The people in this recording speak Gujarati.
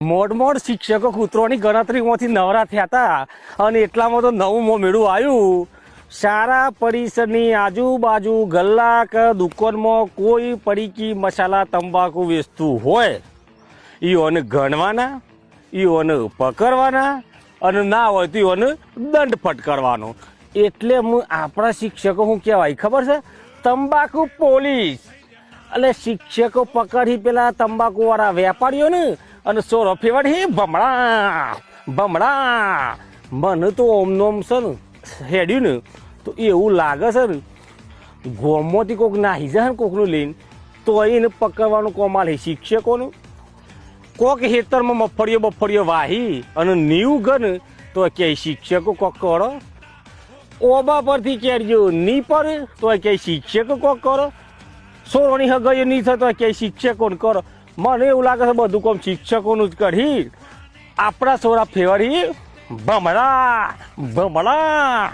મોડ શિક્ષકો કૂતરોની ગણતરીમાંથી નવરા થયા હતા અને એટલામાં તો નવું મેળું આવ્યું. સારા પરિસરની આજુબાજુ ગલ્લા કે દુકાનમાં કોઈ પડીકી મસાલા તંબાકુ વેચતું હોય ઈઓને ગણવાના, ઈઓને પકડવાના અને ના હોય તો ઈઓને દંડ ફટકારવાનો. એટલે હું આપણા શિક્ષકો શું કહેવાય ખબર છે? તંબાકુ પોલીસ. એટલે શિક્ષકો પકડી પેલા તંબાકુ વાળા વેપારીઓને અને સોરો ફેવાડી ભમણા ભમણા. મને તો ઓમનોમ છે ને હેડ્યું ને તો એવું લાગે છે ને ગોમમાંથી કોઈક નાહી જાય ને કોકનું લઈને તો એને પકડવાનું કોમાલ શિક્ષકોનું. કોક હેતરમાં મફળીઓ વાહી અને નીવ ગન તો કે શિક્ષકો કોક કરો. ઓબા પરથી કેરજો ની પર તો કે શિક્ષકો કોક કરો. સોરોની હગાઈઓ નહીં થતો કે શિક્ષકોને કરો. મને એવું લાગે છે બધું કામ શિક્ષકોનું જ કરી આપણા સોરા ફેવરી ભમરા ભમરા.